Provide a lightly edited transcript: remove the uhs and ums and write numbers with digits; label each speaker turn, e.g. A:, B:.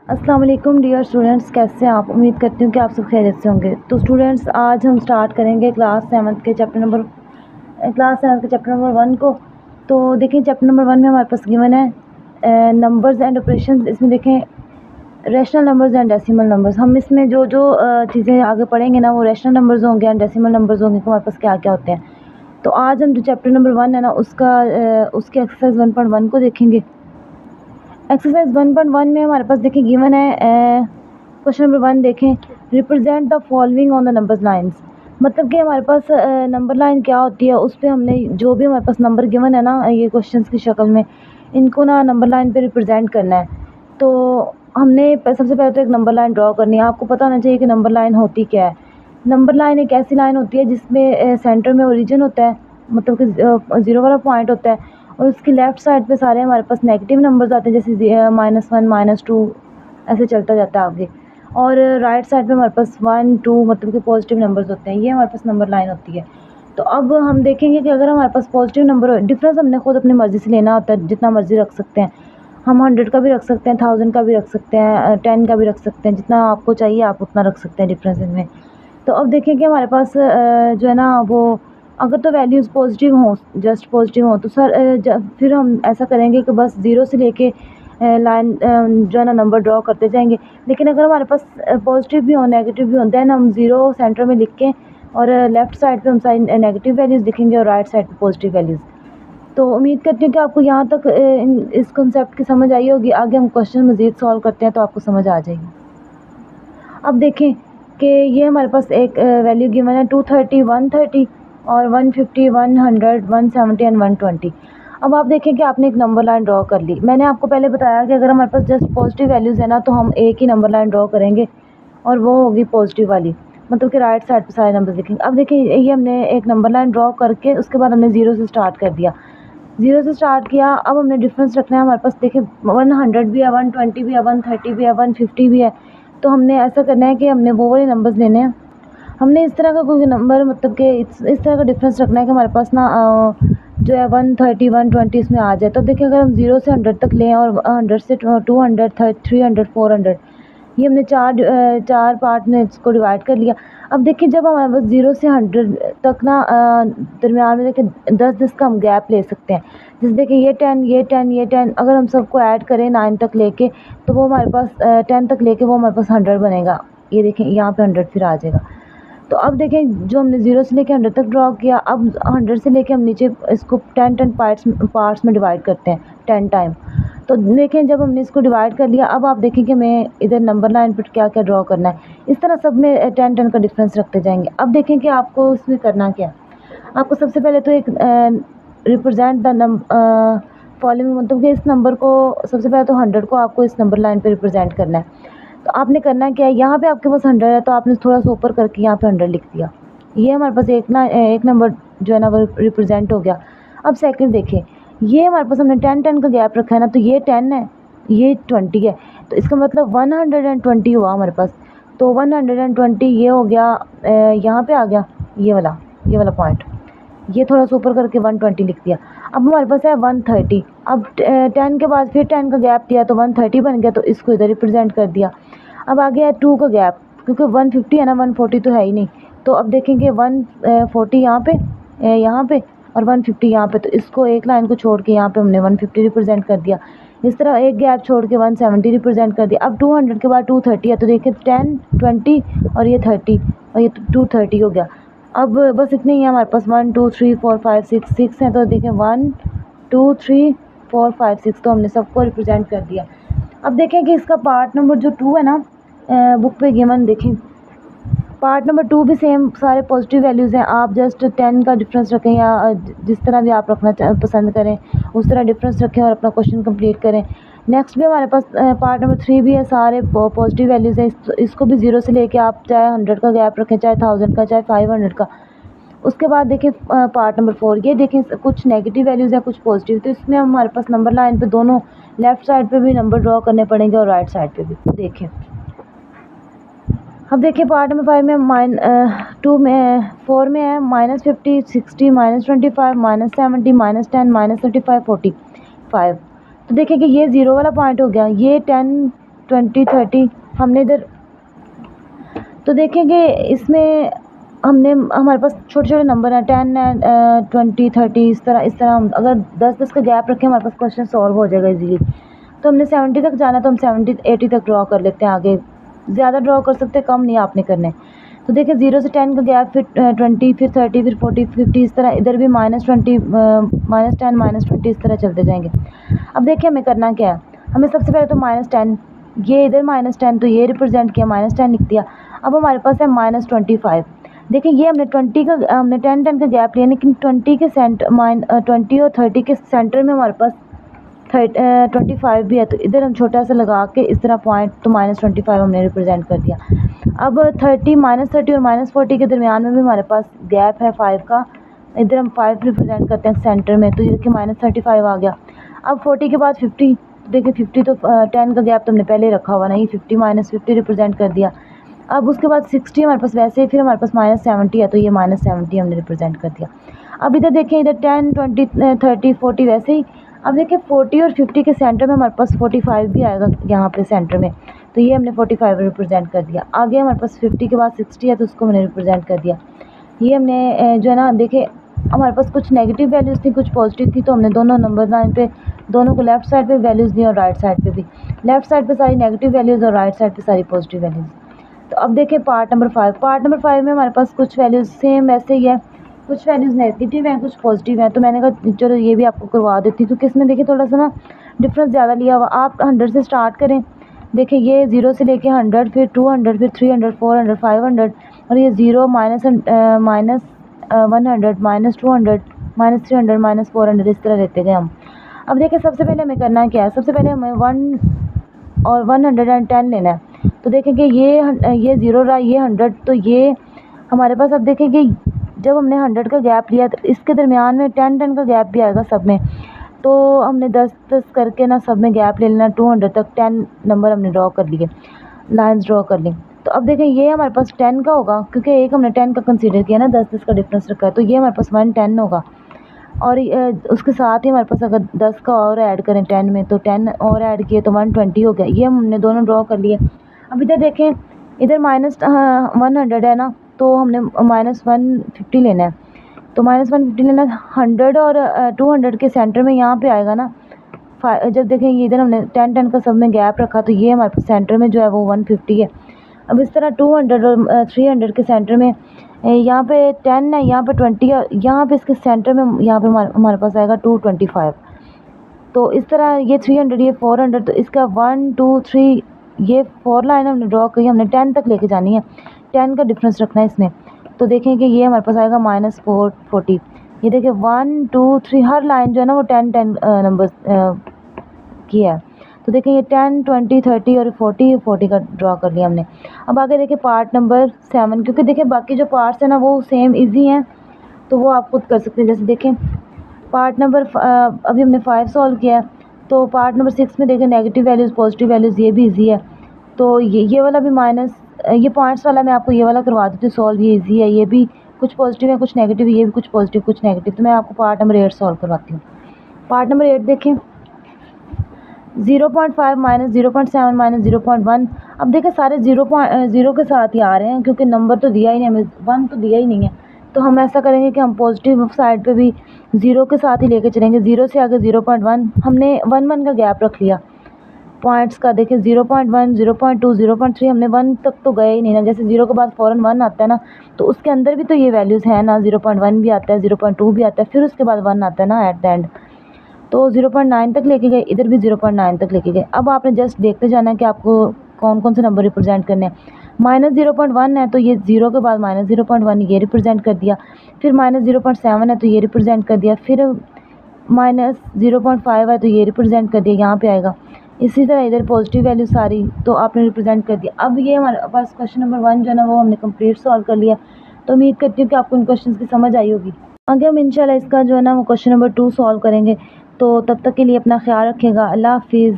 A: अस्सलाम वालेकुम dear students, कैसे हैं आप। उम्मीद करती हूँ कि आप सब खैरियत से होंगे। तो स्टूडेंट्स, आज हम स्टार्ट करेंगे क्लास सेवन्थ के चैप्टर नंबर 1 को। तो देखें, चैप्टर नंबर 1 में हमारे पास गिवन है नंबर्स एंड ऑपरेशंस। इसमें देखें rational numbers and decimal numbers. हम इसमें जो जो चीज़ें आगे पढ़ेंगे ना, वो रैशनल नंबर्स होंगे एंड डेसिमल नंबर्स होंगे कि हमारे पास क्या क्या होते हैं। तो आज हम जो चैप्टर नंबर 1 है ना, उसके एक्सरसाइज 1.1 को देखेंगे। एक्सरसाइज 1.1 में हमारे पास देखें गिवन है क्वेश्चन नंबर 1 देखें, represent the following on the number lines. मतलब कि हमारे पास नंबर लाइन क्या होती है, उस पर हमने जो भी हमारे पास नंबर गिवन है ना, ये क्वेश्चंस की शक्ल में, इनको ना नंबर लाइन पे रिप्रेजेंट करना है। तो हमने सबसे पहले तो एक नंबर लाइन ड्रॉ करनी है। आपको पता होना चाहिए कि नंबर लाइन होती क्या है। नंबर लाइन एक ऐसी लाइन होती है जिसमें सेंटर में ओरिजिन होता है, मतलब कि 0 वाला पॉइंट होता है, और उसकी लेफ़्ट साइड पे सारे हमारे पास नेगेटिव नंबर्स आते हैं, जैसे -1 -2 ऐसे चलता जाता है आगे। और राइट साइड पे हमारे पास 1 2 मतलब कि पॉजिटिव नंबर्स होते हैं। ये हमारे पास नंबर लाइन होती है। तो अब हम देखेंगे कि अगर हमारे पास पॉजिटिव नंबर हो, डिफरेंस हमने खुद अपनी मर्ज़ी से लेना होता है, जितना मर्ज़ी रख सकते हैं। हम 100 का भी रख सकते हैं, 1000 का भी रख सकते हैं, 10 का भी रख सकते हैं। जितना आपको चाहिए आप उतना रख सकते हैं डिफरेंस इनमें। तो अब देखें कि हमारे पास जो है ना, वो अगर तो वैल्यूज़ पॉजिटिव हों, जस्ट पॉजिटिव हों, तो सर फिर हम ऐसा करेंगे कि बस 0 से लेके लाइन जो है ना नंबर ड्रॉ करते जाएंगे। लेकिन अगर हमारे पास पॉजिटिव भी हो नेगेटिव भी हो, दैन हम 0 सेंटर में लिख के और लेफ़्ट साइड पे हम सारी नेगेटिव वैल्यूज़ लिखेंगे और राइट साइड पे पॉजिटिव वैल्यूज़। तो उम्मीद करती हूँ कि आपको यहाँ तक इस कॉन्सेप्ट की समझ आई होगी। आगे हम क्वेश्चन मज़ीद सॉल्व करते हैं तो आपको समझ आ जाएगी। अब देखें कि ये हमारे पास एक वैल्यू गिवन है 230, 130 और 150, 100, 170 एंड 120। अब आप देखें कि आपने एक नंबर लाइन ड्रॉ कर ली। मैंने आपको पहले बताया कि अगर हमारे पास जस्ट पॉजिटिव वैल्यूज़ है ना, तो हम एक ही नंबर लाइन ड्रॉ करेंगे और वो होगी पॉजिटिव वाली, मतलब कि राइट साइड पे सारे नंबर्स लिखेंगे। अब देखिए, ये हमने एक नंबर लाइन ड्रॉ करके उसके बाद हमने 0 से स्टार्ट कर दिया। 0 से स्टार्ट किया। अब हमने डिफरेंस रखना है। हमारे पास देखिए 100 भी है, 120 भी है, 130 भी है, 150 भी है। तो हमने ऐसा करना है कि हमने वो वाले नंबर्स लेने हैं। हमने इस तरह का कोई नंबर, मतलब कि इस तरह का डिफरेंस रखना है कि हमारे पास ना जो है 130 120 इसमें आ जाए। तो देखिए, अगर हम 0 से 100 तक लें और 100 से 200 300 400, ये हमने चार पार्ट में इसको डिवाइड कर लिया। अब देखिए, जब हमारे पास 0 से 100 तक ना दरमियान में देखिए 10-10 का हम गैप ले सकते हैं। जैसे देखिए, ये 10 ये 10 ये 10, अगर हम सबको ऐड करें 9 तक लेके, तो वो हमारे पास 10 तक लेके वो हमारे पास 100 बनेगा। ये देखें, यहाँ पे 100 फिर आ जाएगा। तो अब देखें, जो हमने 0 से लेके 100 तक ड्रॉ किया, अब 100 से लेके हम नीचे इसको 10 पार्ट्स में डिवाइड करते हैं 10 टाइम। तो देखें, जब हमने इसको डिवाइड कर लिया, अब आप देखें कि मैं इधर नंबर लाइन पर क्या क्या ड्रॉ करना है। इस तरह सब में 10 का डिफरेंस रखते जाएंगे। अब देखें कि आपको इसमें करना क्या है। आपको सबसे पहले तो एक रिप्रेजेंट द फॉलोइंग, मतलब कि इस नंबर को सबसे पहले तो 100 को आपको इस नंबर लाइन पे रिप्रेजेंट करना है। तो आपने करना क्या है, यहाँ पे आपके पास 100 है, तो आपने थोड़ा सा ऊपर करके यहाँ पे 100 लिख दिया। ये हमारे पास एक नंबर जो है ना वो रिप्रेजेंट हो गया। अब सेकंड देखें, ये हमारे पास हमने 10 का गैप रखा है ना, तो ये 10 है, ये 20 है, तो इसका मतलब 120 हुआ हमारे पास। तो 120 ये हो गया, यहाँ पे आ गया ये वाला पॉइंट। ये थोड़ा सा ऊपर करके 120 लिख दिया। अब हमारे पास है 130। अब 10 के बाद फिर 10 का गैप दिया तो 130 बन गया, तो इसको इधर रिप्रेजेंट कर दिया। अब आ गया 2 का गैप, क्योंकि 150 है ना, 140 तो है ही नहीं। तो अब देखेंगे 140 यहाँ पे और 150 यहाँ पे, तो इसको एक लाइन को छोड़ के यहाँ पे हमने 150 रिप्रेजेंट कर दिया। इस तरह एक गैप छोड़ के 170 रिप्रेजेंट कर दिया। अब 200 के बाद 230 है, तो देखिए 10 20 और ये 30 और ये 230 हो गया। अब बस इतने ही है हमारे पास, 1 2 3 4 5 6 हैं। तो देखें 1 2 3 4 5 6, तो हमने सबको रिप्रेजेंट कर दिया। अब देखें कि इसका पार्ट नंबर जो 2 है ना, बुक पे गिवन, देखें पार्ट नंबर 2 भी सेम सारे पॉजिटिव वैल्यूज़ हैं। आप जस्ट 10 का डिफरेंस रखें या जिस तरह भी आप रखना पसंद करें उस तरह डिफरेंस रखें और अपना क्वेश्चन कंप्लीट करें। नेक्स्ट भी हमारे पास पार्ट नंबर 3 भी है, सारे पॉजिटिव वैल्यूज़ हैं। इसको भी 0 से लेके आप चाहे 100 का गैप रखें, चाहे 1000 का, चाहे 500 का। उसके बाद देखें पार्ट नंबर 4, ये देखें कुछ नेगेटिव वैल्यूज़ हैं कुछ पॉजिटिव। तो इसमें हमारे पास नंबर लाइन पे दोनों लेफ़्ट साइड पे भी नंबर ड्रॉ करने पड़ेंगे और राइट साइड पे भी। देखें, अब देखिए पार्ट नंबर 5 में 4 में है -50 60 -25 -70 -10 -35 45। तो देखिए कि ये 0 वाला पॉइंट हो गया, ये 10 20 30 हमने इधर तो देखेंगे इसमें हमने हमारे पास छोटे छोटे नंबर हैं 10 है 20 30 इस तरह हम अगर 10 का गैप रखें हमारे पास क्वेश्चन सॉल्व हो जाएगा इजीली। तो हमने 70 तक जाना तो हम 70 80 तक ड्रॉ कर लेते हैं, आगे ज़्यादा ड्रॉ कर सकते हैं, कम नहीं आपने करने। तो देखिए 0 से 10 का गैप, फिर 20 फिर 30 फिर 40 50 इस तरह, इधर भी -20 -10 -20 इस तरह चलते जाएंगे। अब देखिए हमें करना क्या है, हमें सबसे पहले तो -10 ये इधर -10 तो ये रिप्रेजेंट किया, -10 लिख दिया। अब हमारे पास है -25। देखिए ये हमने 20 का हमने 10 का गैप लिया, लेकिन 20 के 20 और 30 के सेंटर में हमारे पास 25 भी है। तो इधर हम छोटा सा लगा के इस तरह पॉइंट तो -25 हमने रिप्रेजेंट कर दिया। अब 30 -30 और -40 के दरमियान में भी हमारे पास गैप है 5 का, इधर हम 5 रिप्रेजेंट करते हैं सेंटर में, तो ये देखिए -35 आ गया। अब 40 के बाद 50, देखिए 50 तो 10 का गैप तो हमने पहले रखा हुआ नहीं, 50 -50 रिप्रेजेंट कर दिया। अब उसके बाद 60 हमारे पास वैसे ही, फिर हमारे पास -70 है तो ये -70 हमने रिप्रेजेंट कर दिया। अब इधर देखें, इधर 10 20 30 40 वैसे ही। अब देखिए 40 और 50 के सेंटर में हमारे पास 45 भी आएगा यहाँ पे सेंटर में, तो ये हमने 45 रिप्रेजेंट कर दिया। आगे हमारे पास 50 के बाद 60 है तो उसको मैंने रिप्रेजेंट कर दिया। ये हमने जो है ना, देखिए हमारे पास कुछ नेगेटिव वैल्यूज़ थी कुछ पॉजिटिव थी, तो हमने दोनों नंबर लाइन पे दोनों को लेफ़्ट साइड पे वैल्यूज़ दी और राइट साइड पे भी। लेफ़्ट साइड पे सारी नेगेटिव वैल्यूज़ और राइट साइड पे सारी पॉजिटिव वैल्यूज़। तो अब देखिए पार्ट नंबर 5 में हमारे पास कुछ वैल्यूज़ सेम वैसे ही है, कुछ वैल्यूज़ नेगेटिव हैं कुछ पॉजिटिव हैं। तो मैंने कहा चलो ये भी आपको करवा देती हूँ, क्योंकि इसमें देखिए थोड़ा सा ना डिफरेंस ज़्यादा लिया हुआ। आप 100 से स्टार्ट करें, देखिए ये 0 से लेके 100 फिर 200 फिर 300 400 500 और ये 0 -100 -200 -300 -400 इस तरह लेते गए हम। अब देखिए सबसे पहले हमें करना क्या है, सबसे पहले हमें 1 और 110 लेना है। तो देखेंगे ये 0 रहा, ये 100, तो ये हमारे पास। अब देखेंगे जब हमने 100 का गैप लिया तो इसके दरमियान में 10 का गैप भी आएगा सब में, तो हमने 10 करके ना सब में गैप ले लेना। 200 तक 10 नंबर हमने ड्रॉ कर लिए, लाइंस ड्रॉ कर ली। तो अब देखें ये हमारे पास 10 का होगा, क्योंकि एक हमने 10 का कंसीडर किया ना, 10 का डिफरेंस रखा है, तो ये हमारे पास 110 होगा। और उसके साथ ही हमारे पास अगर 10 का और ऐड करें 10 में, तो 10 और ऐड किए तो 120 हो गया। ये हमने दोनों ड्रॉ कर लिए। अब इधर देखें, इधर -100 है ना, तो हमने -150 लेना है। तो -150 लेना, 100 और 200 के सेंटर में यहाँ पे आएगा ना। जब देखेंगे इधर हमने 10 का सब में गैप रखा, तो ये हमारे पास सेंटर में जो है वो 150 है। अब इस तरह 200 और 300 के सेंटर में यहाँ पे 10 है, यहाँ पे 20 है, यहाँ पे इसके सेंटर में यहाँ पे हमारे पास आएगा 225। तो इस तरह ये 300 ये 400, तो इसका 1 2 3 ये 4 लाइन हमने ड्रॉ की, हमने 10 तक लेके जानी है, 10 का डिफरेंस रखना है इसमें। तो देखें कि ये हमारे पास आएगा -440। ये देखिए 1 2 3 हर लाइन जो है ना वो 10 नंबर की है। तो देखें ये 10 20 30 और 40 का ड्रॉ कर लिया हमने। अब आगे देखिए पार्ट नंबर 7, क्योंकि देखिए बाकी जो पार्ट्स हैं ना वो सेम इजी हैं, तो वो आप खुद कर सकते हैं। जैसे देखें पार्ट नंबर अभी हमने 5 सॉल्व किया है, तो पार्ट नंबर 6 में देखें नेगेटिव वैल्यूज़ पॉजिटिव वैल्यूज़, ये भी इजी है। तो ये वाला भी ये पॉइंट्स वाला मैं आपको ये वाला करवा देती हूँ सॉल्व, ये इजी है, ये भी कुछ पॉजिटिव है कुछ नेगेटिव, ये भी कुछ पॉजिटिव कुछ नेगेटिव। तो मैं आपको पार्ट नंबर 8 सॉल्व करवाती हूँ। पार्ट नंबर 8 देखें, 0.5 -0.7 -0.1। अब देखें सारे 0 के साथ ही आ रहे हैं, क्योंकि नंबर तो दिया ही नहीं हमें, 1 तो दिया ही नहीं है। तो हम ऐसा करेंगे कि हम पॉजिटिव साइड पे भी 0 के साथ ही लेके चलेंगे। 0 से आगे 0.1, हमने 1 का गैप रख लिया पॉइंट्स का। देखें 0.1 0.2 0.3, हमने 1 तक तो गए ही नहीं ना। जैसे 0 के बाद फ़ौरन 1 आता है ना, तो उसके अंदर भी तो ये वैल्यूज़ हैं ना, 0.1 भी आता है 0.2 भी आता है, फिर उसके बाद 1 आता है ना एट द एंड। तो 0.9 तक लेके गए, इधर भी 0.9 तक लेके गए। अब आपने जस्ट देखते जाना है कि आपको कौन कौन से नंबर रिप्रेजेंट करने हैं। -0.1 है तो ये 0 के बाद -0.1 ये रिप्रेजेंट कर दिया, फिर -0.7 है तो ये रिप्रेजेंट कर दिया, फिर -0.5 है तो ये रिप्रेजेंट कर दिया, यहाँ पे आएगा। इसी तरह इधर पॉजिटिव वैल्यू सारी तो आपने रिप्रेजेंट कर दिया। अब ये हमारे पास क्वेश्चन नंबर 1 जो है ना वो हमने कंप्लीट सॉल्व कर लिया। तो उम्मीद करती हूँ कि आपको इन क्वेश्चन की समझ आई होगी। आगे हम इंशाल्लाह इसका जो है ना वो क्वेश्चन नंबर 2 सॉल्व करेंगे। तो तब तक के लिए अपना ख्याल रखिएगा। अल्लाह हाफिज़।